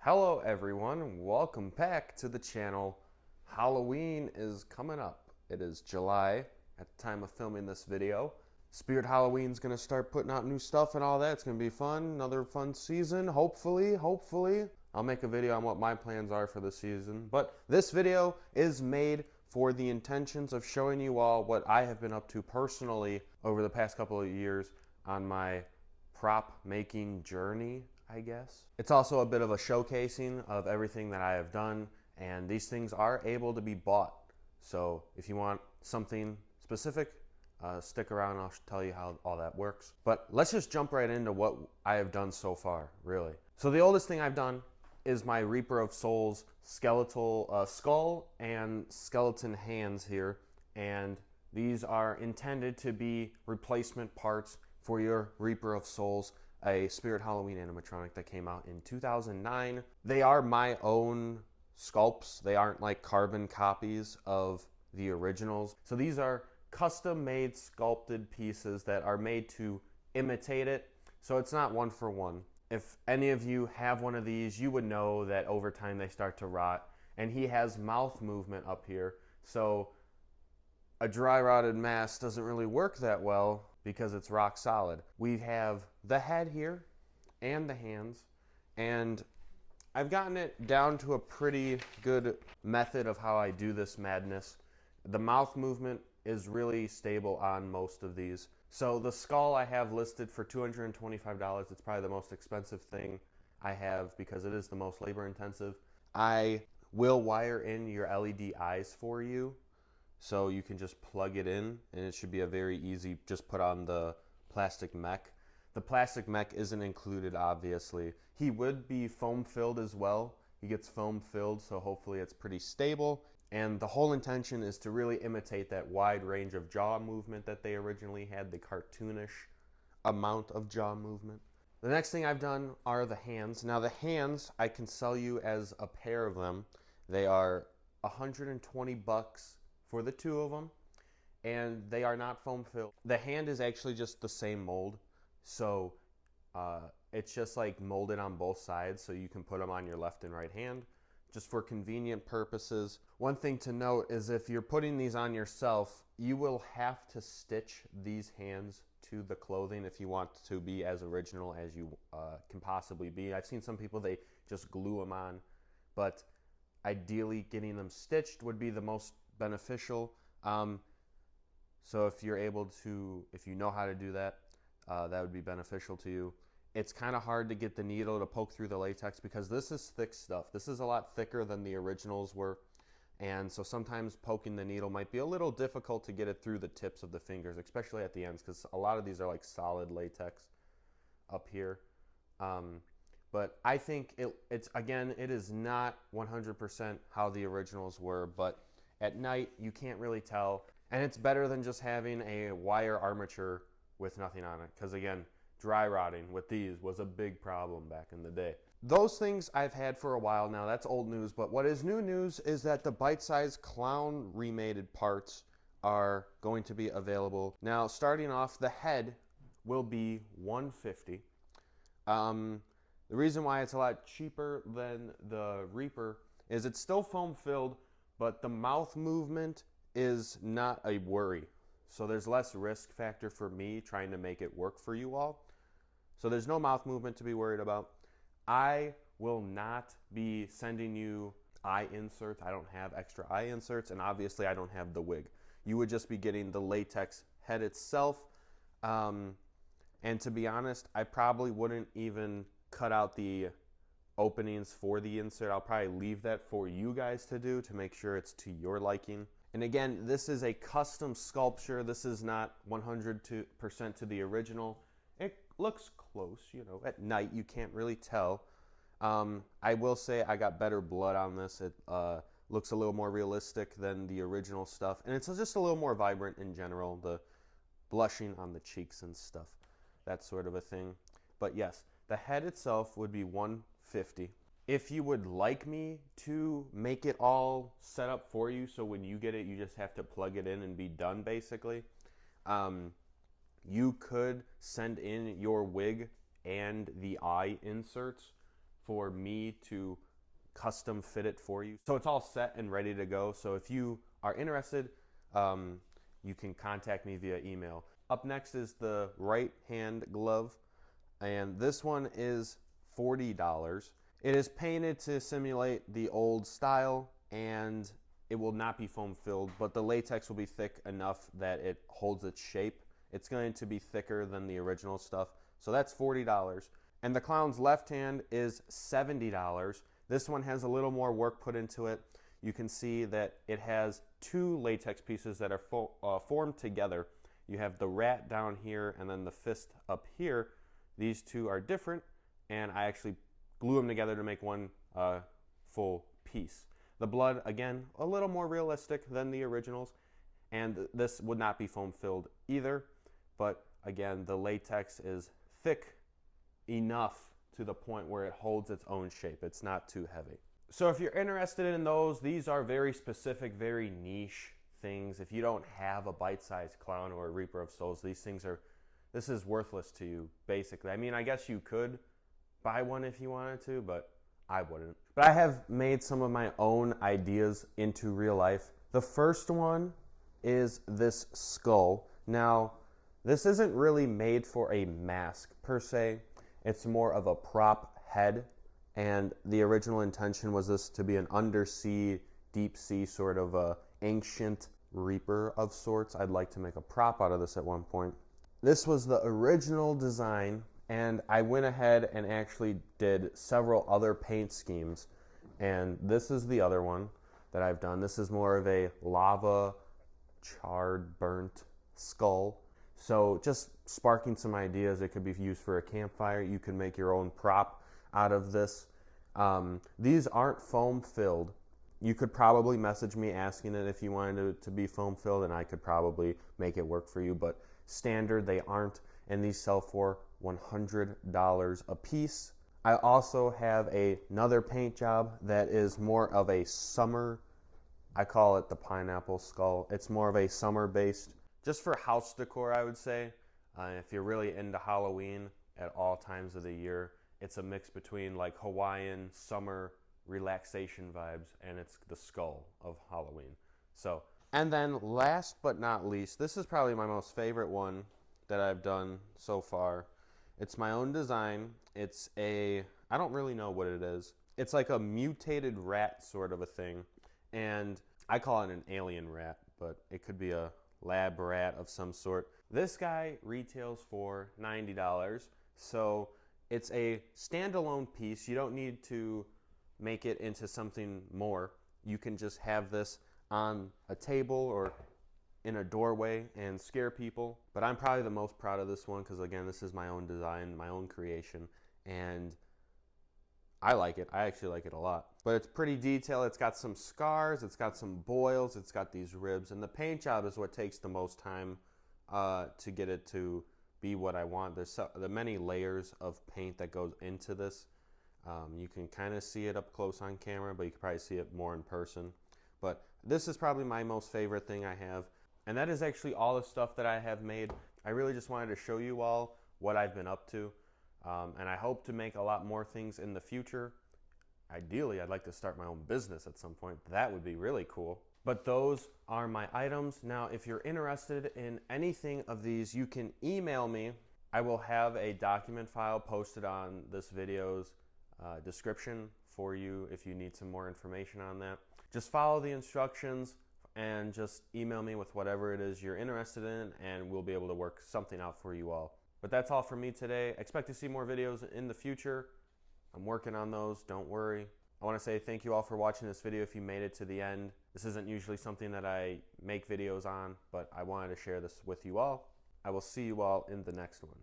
Hello everyone, welcome back to the channel. Halloween is coming up. It is July at the time of filming this video. Spirit Halloween's gonna start putting out new stuff and all that. It's gonna be fun, another fun season, hopefully. I'll make a video on what my plans are for the season. But this video is made for the intentions of showing you all what I have been up to personally over the past couple of years on my prop making journey, I guess. It's also a bit of a showcasing of everything that I have done, and these things are able to be bought. So if you want something specific, stick around, I'll tell you how all that works. But let's just jump right into what I have done so far, really. So the oldest thing I've done is my Reaper of Souls skeletal skull and skeleton hands here, and these are intended to be replacement parts for your Reaper of Souls, a Spirit Halloween animatronic that came out in 2009. They are my own sculpts. They aren't like carbon copies of the originals. So these are custom made sculpted pieces that are made to imitate it. So it's not one for one. If any of you have one of these, you would know that over time they start to rot. And he has mouth movement up here. So a dry rotted mask doesn't really work that well because it's rock solid. We have the head here and the hands, and I've gotten it down to a pretty good method of how I do this madness. The mouth movement is really stable on most of these. So the skull I have listed for $225. It's probably the most expensive thing I have because it is the most labor intensive. I will wire in your LED eyes for you, so you can just plug it in, and it should be a very easy, just put on the plastic mech. The plastic mech isn't included, obviously. He would be foam filled as well. He gets foam filled, so hopefully it's pretty stable. And the whole intention is to really imitate that wide range of jaw movement that they originally had, the cartoonish amount of jaw movement. The next thing I've done are the hands. Now the hands, I can sell you as a pair of them. They are 120 bucks for the two of them, and they are not foam filled. The hand is actually just the same mold, so it's just like molded on both sides, so you can put them on your left and right hand just for convenient purposes. One thing to note is if you're putting these on yourself, you will have to stitch these hands to the clothing if you want to be as original as you can possibly be. I've seen some people, they just glue them on, but ideally getting them stitched would be the most beneficial. So if you're able to, if you know how to do that, that would be beneficial to you. It's kind of hard to get the needle to poke through the latex because this is thick stuff. This is a lot thicker than the originals were, and so sometimes poking the needle might be a little difficult to get it through the tips of the fingers, especially at the ends, because a lot of these are like solid latex up here. But I think it's again, it is not 100% how the originals were, but at night you can't really tell, and it's better than just having a wire armature with nothing on it, because again, dry rotting with these was a big problem back in the day. Those things I've had for a while now. That's old news, but what is new news is that the bite-sized clown remated parts are going to be available. Now, starting off, the head will be $150. The reason why it's a lot cheaper than the Reaper is it's still foam filled, but the mouth movement is not a worry. So there's less risk factor for me trying to make it work for you all. So there's no mouth movement to be worried about. I will not be sending you eye inserts. I don't have extra eye inserts, and obviously I don't have the wig. You would just be getting the latex head itself. And to be honest, I probably wouldn't even cut out the openings for the insert. I'll probably leave that for you guys to do to make sure it's to your liking. And again, this is a custom sculpture. This is not 100% to the original. It looks close, you know. At night, you can't really tell. I will say I got better blood on this. It looks a little more realistic than the original stuff. And it's just a little more vibrant in general. The blushing on the cheeks and stuff. That sort of a thing. But yes, the head itself would be $150. If you would like me to make it all set up for you, so when you get it, you just have to plug it in and be done, basically, you could send in your wig and the eye inserts for me to custom fit it for you. So it's all set and ready to go. So if you are interested, you can contact me via email. Up next is the right hand glove, and this one is $40. It is painted to simulate the old style, and it will not be foam filled, but the latex will be thick enough that it holds its shape. It's going to be thicker than the original stuff, so that's $40. And the clown's left hand is $70. This one has a little more work put into it. You can see that it has two latex pieces that are formed together. You have the rat down here and then the fist up here. These two are different, and I actually glue them together to make one full piece. The blood, again, a little more realistic than the originals, and this would not be foam filled either, but again, the latex is thick enough to the point where it holds its own shape. It's not too heavy. So if you're interested in those, these are very specific, very niche things. If you don't have a bite-sized clown or a Reaper of Souls, this is worthless to you, basically. I mean, I guess you could buy one if you wanted to, but I wouldn't. But I have made some of my own ideas into real life. The first one is this skull. Now, this isn't really made for a mask per se. It's more of a prop head, and the original intention was this to be an undersea, deep sea sort of a ancient Reaper of sorts. I'd like to make a prop out of this at one point. This was the original design, and I went ahead and actually did several other paint schemes, and this is the other one that I've done. This is more of a lava, charred, burnt skull. So just sparking some ideas. It could be used for a campfire. You can make your own prop out of this. These aren't foam filled. You could probably message me asking it if you wanted it to be foam filled, and I could probably make it work for you, but standard they aren't, and these sell for $100 a piece. I also have another paint job that is more of a summer, I call it the pineapple skull. It's more of a summer based, just for house decor, I would say. If you're really into Halloween at all times of the year, it's a mix between like Hawaiian summer relaxation vibes, and it's the skull of Halloween. So, and then last but not least, this is probably my most favorite one that I've done so far. It's my own design. It's I don't really know what it is. It's like a mutated rat sort of a thing, and I call it an alien rat, but it could be a lab rat of some sort. This guy retails for $90, so it's a standalone piece. You don't need to make it into something more. You can just have this on a table or in a doorway and scare people. But I'm probably the most proud of this one because, again, this is my own design, my own creation, and I like it. I actually like it a lot. But it's pretty detailed. It's got some scars, it's got some boils, it's got these ribs, and the paint job is what takes the most time to get it to be what I want. There's the many layers of paint that goes into this. You can kind of see it up close on camera, but you can probably see it more in person. But this is probably my most favorite thing I have. And that is actually all the stuff that I have made. I really just wanted to show you all what I've been up to. And I hope to make a lot more things in the future. Ideally, I'd like to start my own business at some point. That would be really cool. But those are my items. Now, if you're interested in anything of these, you can email me. I will have a document file posted on this video's description for you if you need some more information on that. Just follow the instructions and just email me with whatever it is you're interested in, and we'll be able to work something out for you all. But that's all from me today. Expect to see more videos in the future. I'm working on those, don't worry. I want to say thank you all for watching this video if you made it to the end. This isn't usually something that I make videos on, but I wanted to share this with you all. I will see you all in the next one.